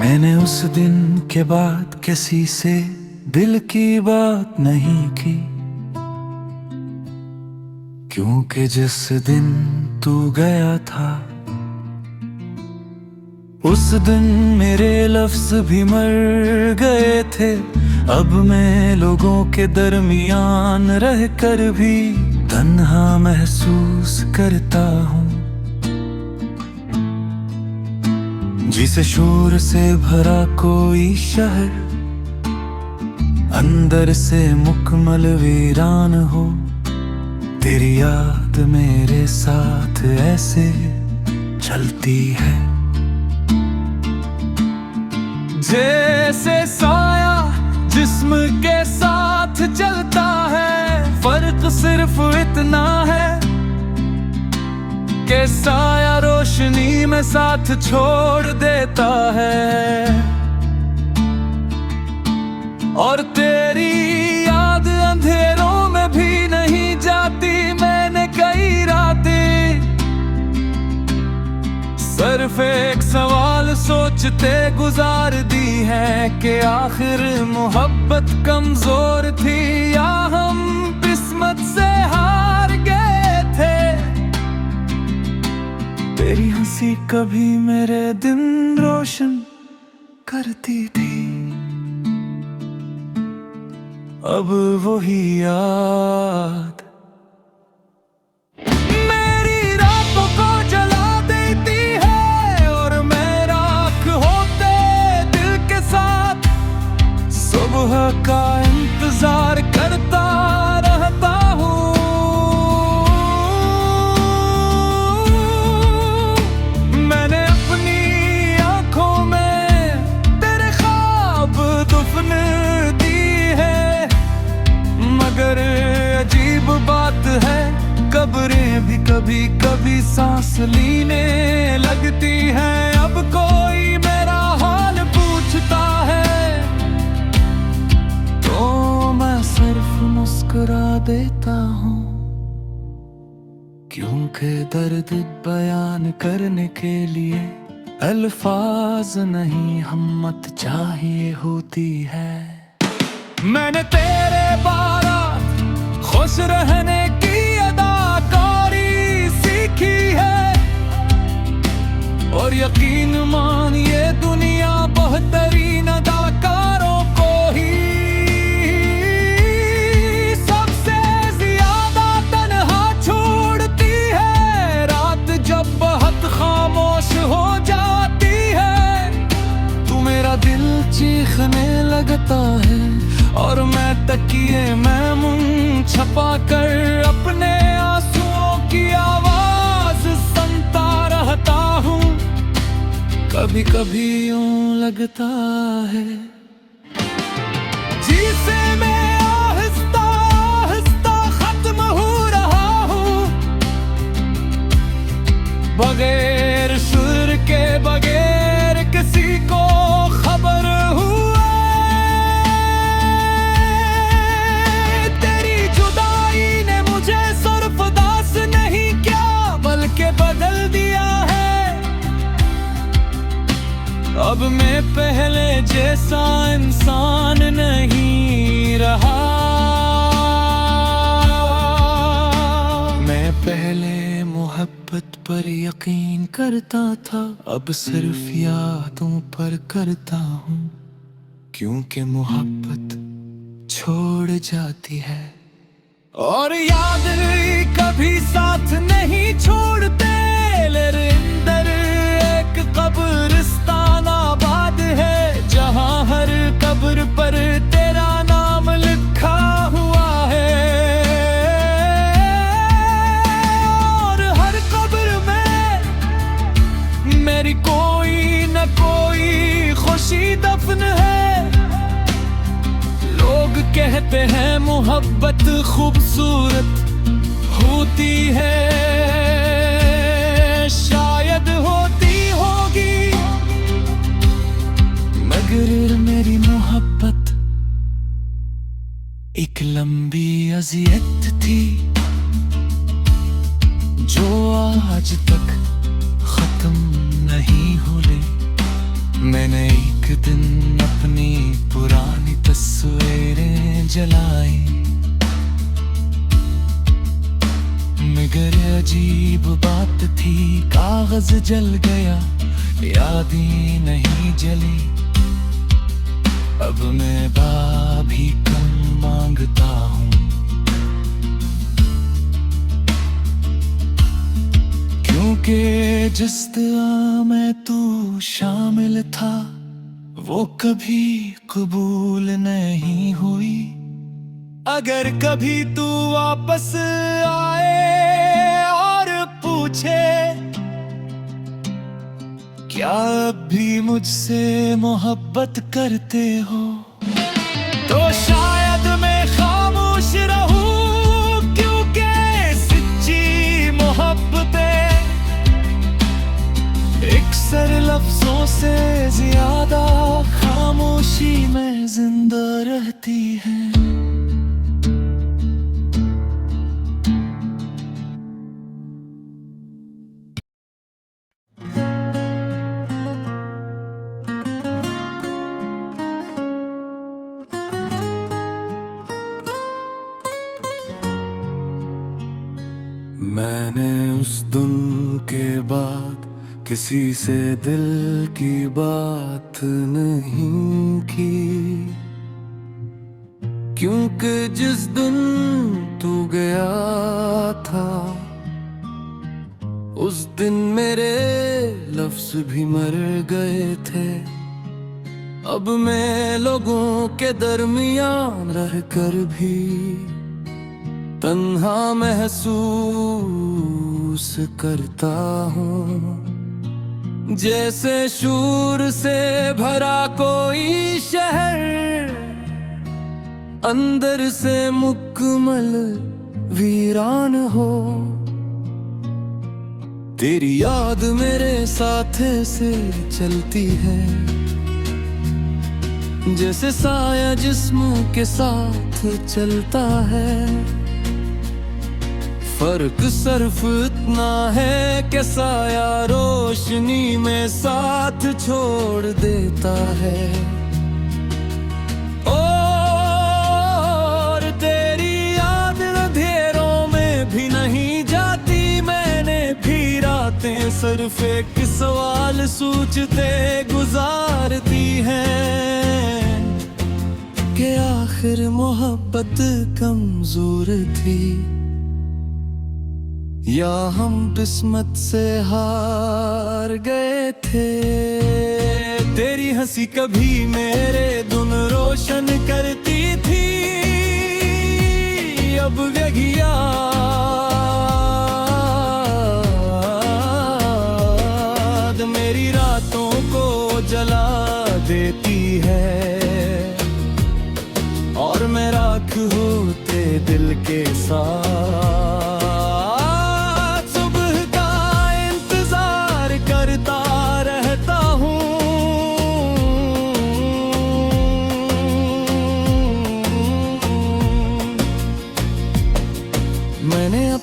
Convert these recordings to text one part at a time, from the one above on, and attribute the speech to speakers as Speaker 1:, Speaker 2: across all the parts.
Speaker 1: मैंने उस दिन के बाद किसी से दिल की बात नहीं की, क्योंकि जिस दिन तू गया था उस दिन मेरे लफ्ज भी मर गए थे। अब मैं लोगों के दरमियान रहकर भी तन्हा महसूस करता हूँ, जिसे शोर से भरा कोई शहर अंदर से मुकम्मल वीरान हो। तेरी याद मेरे साथ ऐसे चलती है जैसे साया जिस्म के साथ चलता है। फर्क सिर्फ इतना है कि साया रोशनी में साथ छोड़ देता है, और तेरी याद अंधेरों में भी नहीं जाती। मैंने कई रातें सिर्फ एक सवाल सोचते गुजार दी है कि आखिर मोहब्बत कमजोर थी या हम किस्मत से हार गए थे। तेरी हंसी कभी मेरे दिन रोशन करती थी, अब वही याद मेरी रातों को जला देती है, और मैं राख होते दिल के साथ सुबह का इंतजार करता रहता हूँ। मैंने अपनी आंखों में तेरे ख्वाब दुफन दी है, मगर अजीब बात है कब्रें भी कभी कभी सांस लेने लगती हैं। अब कोई मेरा हाल पूछता है तो मैं सिर्फ मुस्कुरा देता हूँ, क्योंकि दर्द बयान करने के लिए अल्फाज नहीं हिम्मत चाहिए होती है। मैंने तेरे बारात खुश रहने की अदाकारी सीखी है, और यकीन मान ये दुनिया बेहतरीन अदाकारों को ही सबसे ज्यादा तन्हा छोड़ती है। रात जब बहुत खामोश हो जाती है तू मेरा दिल चीखने लगता है, और मैं तकिए में मुंह छपा कर अपने आंसुओं की आवाज सुनता रहता हूँ। कभी कभी यूं लगता है जिसे मैं आहिस्ता आहिस्ता खत्म हो रहा हूँ, बगैर सुर के बगैर किसी को खबर हुआ। बदल दिया है, अब मैं पहले जैसा इंसान नहीं रहा। मैं पहले मोहब्बत पर यकीन करता था, अब सिर्फ यादों पर करता हूँ, क्योंकि मोहब्बत छोड़ जाती है और याद कभी साथ नहीं छोड़ते। मेरे अंदर एक कब्रिस्तान आबाद है, जहाँ हर कब्र पर तेरा नाम लिखा हुआ है, और हर कब्र में मेरी कोई न कोई खुशी दफन है। लोग कहते हैं मोहब्बत खूबसूरत होती है, शायद होती होगी, मगर मेरी मोहब्बत एक लंबी अज़ियत थी जो आज तक खत्म नहीं हुई। मैंने एक दिन अपनी पुरानी तस्वीरें जलाई, मगर अजीब बात थी, कागज जल गया, यादें नहीं जली। अब मैं भी कम मांगता हूँ, क्योंकि जिस दुआ में तू शामिल था वो कभी कबूल नहीं हुई। अगर कभी तू वापस आए और पूछे क्या अब भी मुझसे मोहब्बत करते हो, तो शायद मैं खामोश रहूं, क्योंकि सच्ची मोहब्बतें अक्सर लफ्जों से ज्यादा खामोशी में जिंदा रहती है। मैंने उस दिन के बाद किसी से दिल की बात नहीं की, क्योंकि जिस दिन तू गया था उस दिन मेरे लफ्ज भी मर गए थे। अब मैं लोगों के दरमियान रहकर भी तन्हा महसूस करता हूँ, जैसे शूर से भरा कोई शहर अंदर से मुकम्मल वीरान हो। तेरी याद मेरे साथ से चलती है, जैसे साया जिस्म के साथ चलता है। फर्क सिर्फ इतना है कि साया रोशनी में साथ छोड़ देता है। और तेरी याद अंधेरों में भी नहीं जाती, मैंने भी रातें सिर्फ एक सवाल सोचते गुजारती हैं कि आखिर मोहब्बत कमजोर थी या हम किस्मत से हार गए थे। तेरी हंसी कभी मेरे दिन रोशन करती थी, अब वेगिया मेरी रातों को जला देती है, और मैं राख होते दिल के साथ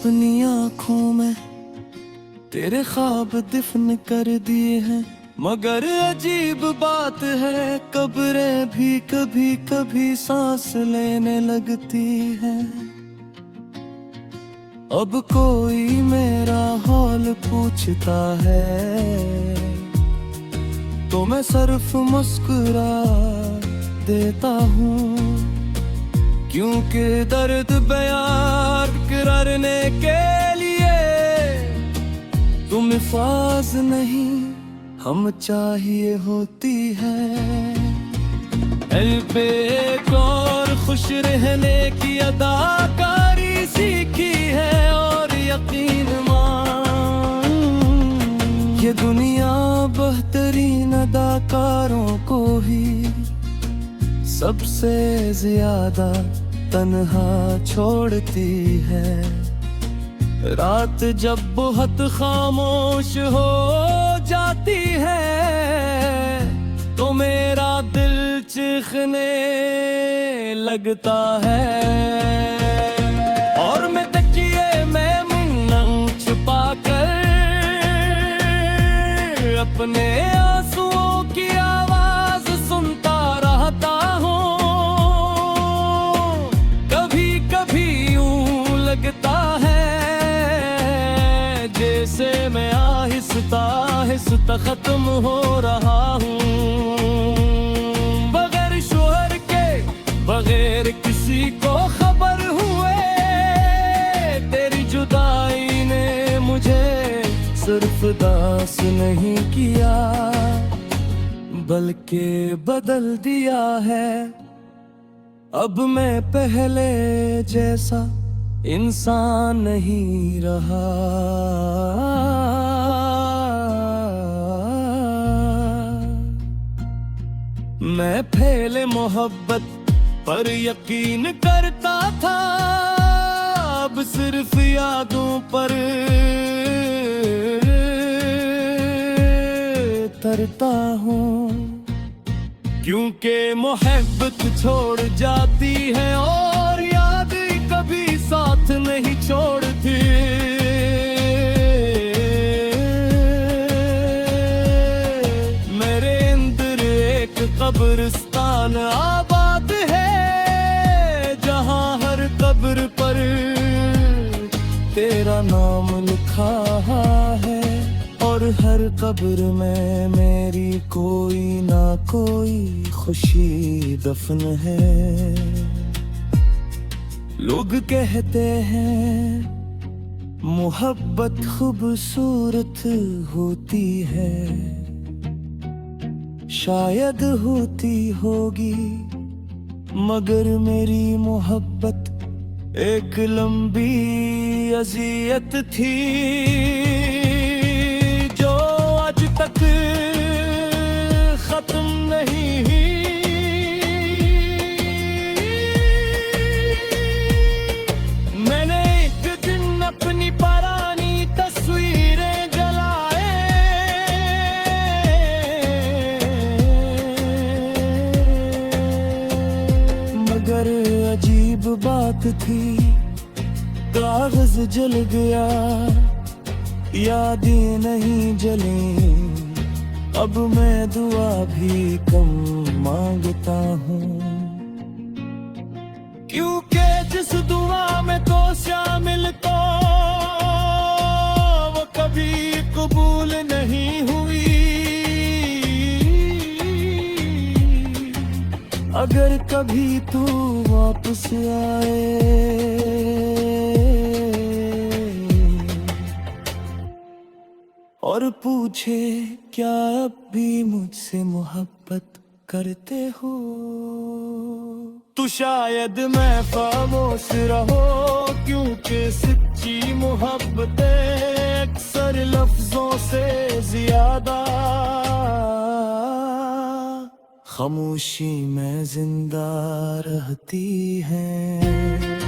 Speaker 1: अपनी आँखों में तेरे ख्वाब दिफन कर दिए हैं, मगर अजीब बात है कब्रें भी कभी कभी सांस लेने लगती हैं। अब कोई मेरा हाल पूछता है तो मैं सिर्फ मुस्कुरा देता हूँ, क्योंकि दर्द बयान करने के लिए तुम फाज नहीं हम चाहिए होती है। पे एक और खुश रहने की अदाकारी सीखी है, और यकीन मान ये दुनिया बेहतरीन अदाकारों को ही सबसे ज्यादा तन्हा छोड़ती है। रात जब बहुत खामोश हो जाती है तो मेरा दिल चीखने लगता है, और मैं तकिए में मुंह छुपा कर अपने आंसुओं की आवाज आहिस्ता खत्म हो रहा हूँ। बगैर शोहर के, बगैर किसी को खबर हुए, तेरी जुदाई ने मुझे सिर्फ दास नहीं किया, बल्कि बदल दिया है। अब मैं पहले जैसा इंसान नहीं रहा। मैं पहले मोहब्बत पर यकीन करता था, अब सिर्फ यादों पर तरता हूँ। क्योंकि मोहब्बत छोड़ जाती है और याद कभी साथ नहीं छोड़ती। मेरे अंदर एक कब्रिस्तान आबाद है, जहाँ हर कब्र पर तेरा नाम लिखा है, और हर कब्र में मेरी कोई ना कोई खुशी दफन है। लोग कहते हैं मोहब्बत खूबसूरत होती है, शायद होती होगी, मगर मेरी मोहब्बत एक लंबी अज़ियत थी, तक खत्म नहीं हुई। मैंने एक दिन अपनी पुरानी तस्वीरें जलाए, मगर अजीब बात थी, कागज जल गया, यादें नहीं जली। अब मैं दुआ भी कम मांगता हूँ, क्योंकि जिस दुआ में तो शामिल तो वो कभी कबूल नहीं हुई। अगर कभी तू वापस आए और पूछे क्या अब भी मुझसे मोहब्बत करते हो, तो शायद मैं खामोश रहो, क्योंकि सच्ची मोहब्बत अक्सर लफ्जों से ज्यादा खामोशी में जिंदा रहती है।